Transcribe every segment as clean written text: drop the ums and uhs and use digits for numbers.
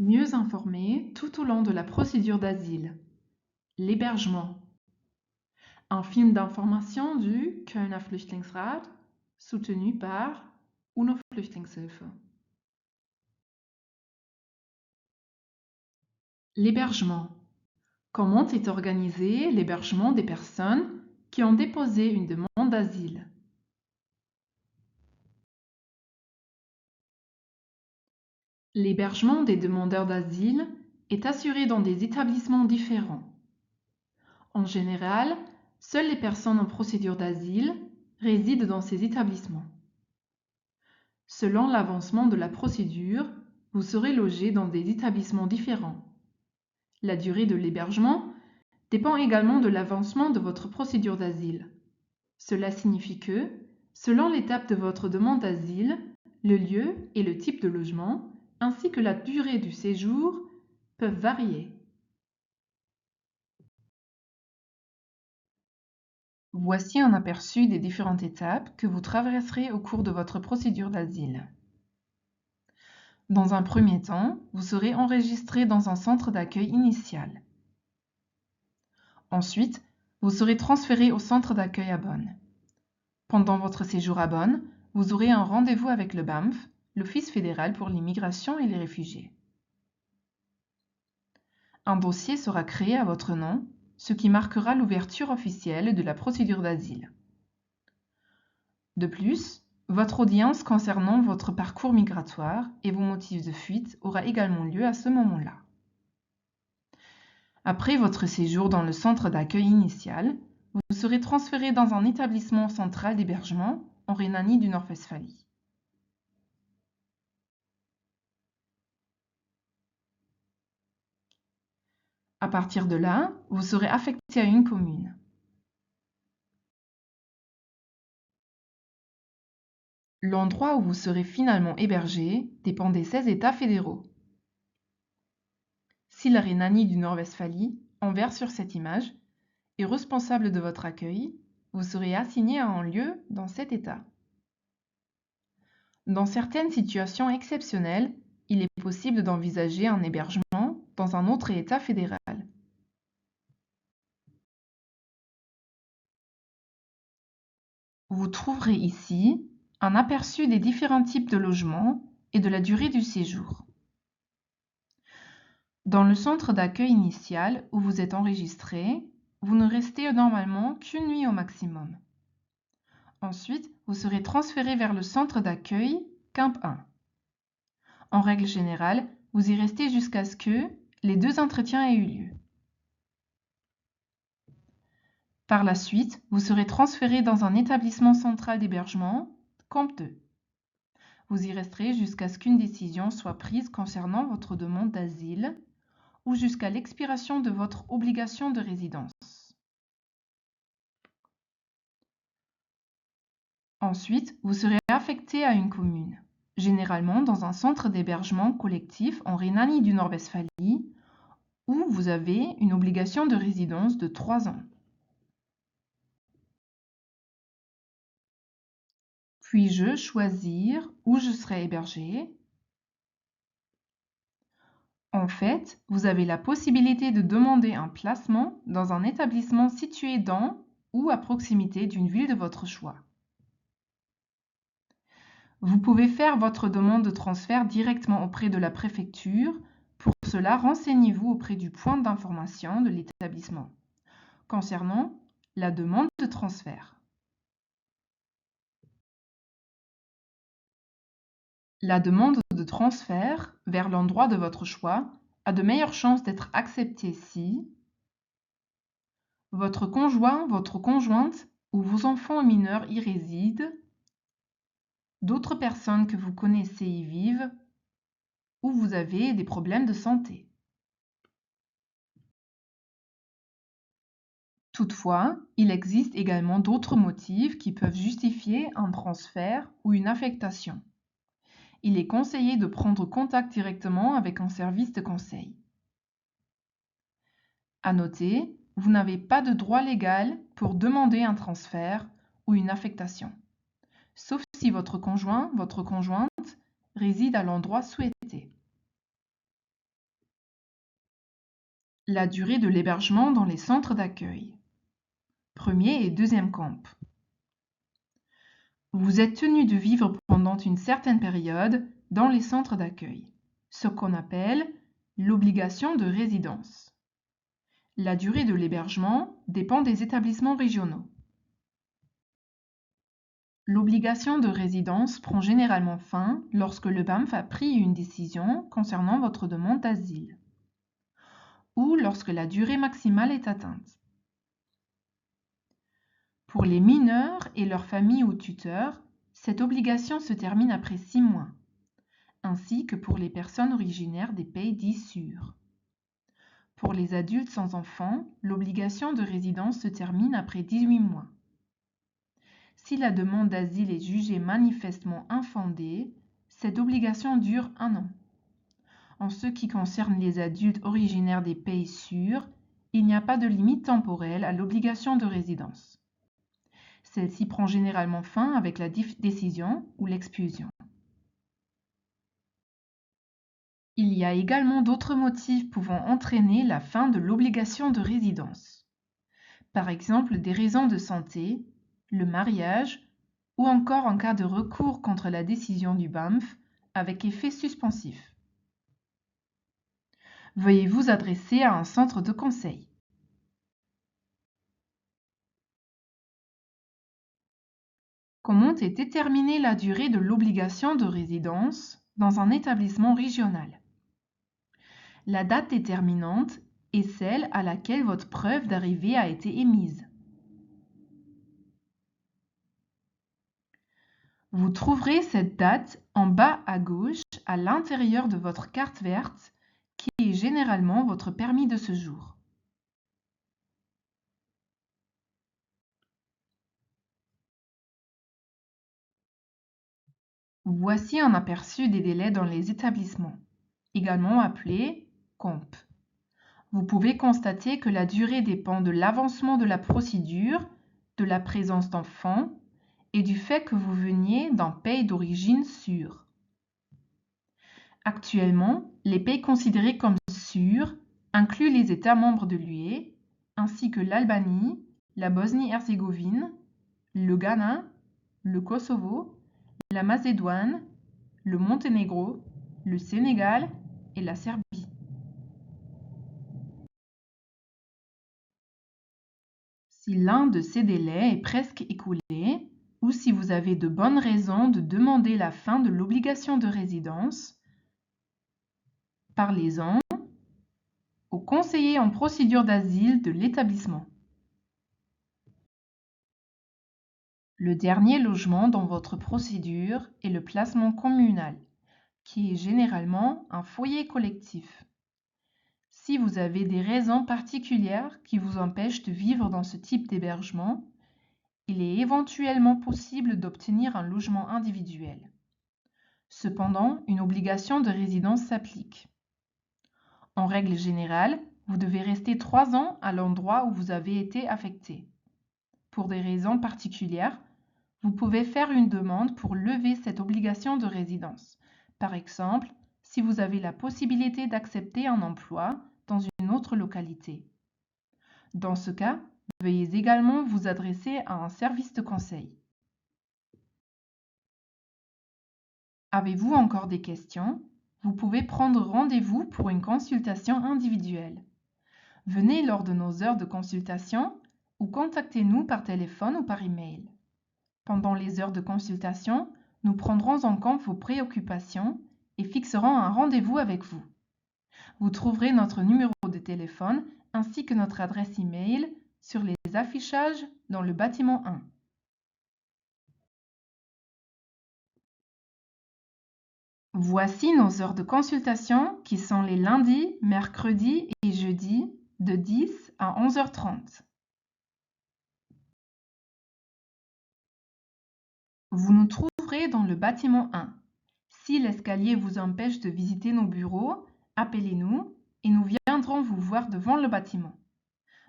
Mieux informer tout au long de la procédure d'asile. L'hébergement. Un film d'information du Kölner Flüchtlingsrat, soutenu par UNO-Flüchtlingshilfe. L'hébergement. Comment est organisé l'hébergement des personnes qui ont déposé une demande d'asile? L'hébergement des demandeurs d'asile est assuré dans des établissements différents. En général, seules les personnes en procédure d'asile résident dans ces établissements. Selon l'avancement de la procédure, vous serez logé dans des établissements différents. La durée de l'hébergement dépend également de l'avancement de votre procédure d'asile. Cela signifie que, selon l'étape de votre demande d'asile, le lieu et le type de logement, ainsi que la durée du séjour, peuvent varier. Voici un aperçu des différentes étapes que vous traverserez au cours de votre procédure d'asile. Dans un premier temps, vous serez enregistré dans un centre d'accueil initial. Ensuite, vous serez transféré au centre d'accueil à Bonn. Pendant votre séjour à Bonn, vous aurez un rendez-vous avec le BAMF, l'Office fédéral pour l'immigration et les réfugiés. Un dossier sera créé à votre nom, ce qui marquera l'ouverture officielle de la procédure d'asile. De plus, votre audience concernant votre parcours migratoire et vos motifs de fuite aura également lieu à ce moment-là. Après votre séjour dans le centre d'accueil initial, vous serez transféré dans un établissement central d'hébergement en Rhénanie du Nord-Westphalie. À partir de là, vous serez affecté à une commune. L'endroit où vous serez finalement hébergé dépend des 16 États fédéraux. Si la Rhénanie du Nord-Westphalie, en vert sur cette image, est responsable de votre accueil, vous serez assigné à un lieu dans cet État. Dans certaines situations exceptionnelles, il est possible d'envisager un hébergement dans un autre État fédéral. Vous trouverez ici un aperçu des différents types de logements et de la durée du séjour. Dans le centre d'accueil initial où vous êtes enregistré, vous ne restez normalement qu'une nuit au maximum. Ensuite, vous serez transféré vers le centre d'accueil Camp 1. En règle générale, vous y restez jusqu'à ce que les 2 entretiens aient eu lieu. Par la suite, vous serez transféré dans un établissement central d'hébergement, Camp 2. Vous y resterez jusqu'à ce qu'une décision soit prise concernant votre demande d'asile ou jusqu'à l'expiration de votre obligation de résidence. Ensuite, vous serez affecté à une commune, généralement dans un centre d'hébergement collectif en Rhénanie du Nord-Westphalie, où vous avez une obligation de résidence de 3 ans. Puis-je choisir où je serai hébergé? En fait, vous avez la possibilité de demander un placement dans un établissement situé dans ou à proximité d'une ville de votre choix. Vous pouvez faire votre demande de transfert directement auprès de la préfecture. Pour cela, renseignez-vous auprès du point d'information de l'établissement concernant la demande de transfert. La demande de transfert vers l'endroit de votre choix a de meilleures chances d'être acceptée si votre conjoint, votre conjointe ou vos enfants mineurs y résident, d'autres personnes que vous connaissez y vivent ou vous avez des problèmes de santé. Toutefois, il existe également d'autres motifs qui peuvent justifier un transfert ou une affectation. Il est conseillé de prendre contact directement avec un service de conseil. À noter, vous n'avez pas de droit légal pour demander un transfert ou une affectation, sauf si votre conjoint, votre conjointe réside à l'endroit souhaité. La durée de l'hébergement dans les centres d'accueil. Premier et deuxième camp. Vous êtes tenu de vivre pendant une certaine période dans les centres d'accueil, ce qu'on appelle l'obligation de résidence. La durée de l'hébergement dépend des établissements régionaux. L'obligation de résidence prend généralement fin lorsque le BAMF a pris une décision concernant votre demande d'asile ou lorsque la durée maximale est atteinte. Pour les mineurs et leurs familles ou tuteurs, cette obligation se termine après 6 mois, ainsi que pour les personnes originaires des pays dits sûrs. Pour les adultes sans enfants, l'obligation de résidence se termine après 18 mois. Si la demande d'asile est jugée manifestement infondée, cette obligation dure 1 an. En ce qui concerne les adultes originaires des pays sûrs, il n'y a pas de limite temporelle à l'obligation de résidence. Celle-ci prend généralement fin avec la décision ou l'expulsion. Il y a également d'autres motifs pouvant entraîner la fin de l'obligation de résidence. Par exemple, des raisons de santé, le mariage ou encore en cas de recours contre la décision du BAMF avec effet suspensif. Veuillez vous adresser à un centre de conseil. Comment est déterminée la durée de l'obligation de résidence dans un établissement régional? La date déterminante est celle à laquelle votre preuve d'arrivée a été émise. Vous trouverez cette date en bas à gauche à l'intérieur de votre carte verte qui est généralement votre permis de séjour. Voici un aperçu des délais dans les établissements, également appelés COMP. Vous pouvez constater que la durée dépend de l'avancement de la procédure, de la présence d'enfants et du fait que vous veniez d'un pays d'origine sûr. Actuellement, les pays considérés comme sûrs incluent les États membres de l'UE, ainsi que l'Albanie, la Bosnie-Herzégovine, le Ghana, le Kosovo, la Macédoine, le Monténégro, le Sénégal et la Serbie. Si l'un de ces délais est presque écoulé, ou si vous avez de bonnes raisons de demander la fin de l'obligation de résidence, parlez-en au conseiller en procédure d'asile de l'établissement. Le dernier logement dans votre procédure est le placement communal, qui est généralement un foyer collectif. Si vous avez des raisons particulières qui vous empêchent de vivre dans ce type d'hébergement, il est éventuellement possible d'obtenir un logement individuel. Cependant, une obligation de résidence s'applique. En règle générale, vous devez rester 3 ans à l'endroit où vous avez été affecté. Pour des raisons particulières, vous pouvez faire une demande pour lever cette obligation de résidence. Par exemple, si vous avez la possibilité d'accepter un emploi dans une autre localité. Dans ce cas, veuillez également vous adresser à un service de conseil. Avez-vous encore des questions? Vous pouvez prendre rendez-vous pour une consultation individuelle. Venez lors de nos heures de consultation ou contactez-nous par téléphone ou par email. Pendant les heures de consultation, nous prendrons en compte vos préoccupations et fixerons un rendez-vous avec vous. Vous trouverez notre numéro de téléphone ainsi que notre adresse email sur les affichages dans le bâtiment 1. Voici nos heures de consultation qui sont les lundis, mercredis et jeudis de 10 à 11h30. Vous nous trouverez dans le bâtiment 1. Si l'escalier vous empêche de visiter nos bureaux, appelez-nous et nous viendrons vous voir devant le bâtiment.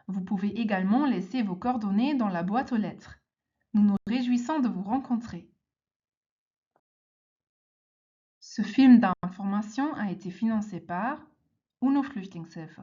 Vous pouvez également laisser vos coordonnées dans la boîte aux lettres. Nous nous réjouissons de vous rencontrer. Ce film d'information a été financé par UNO Flüchtlingshilfe.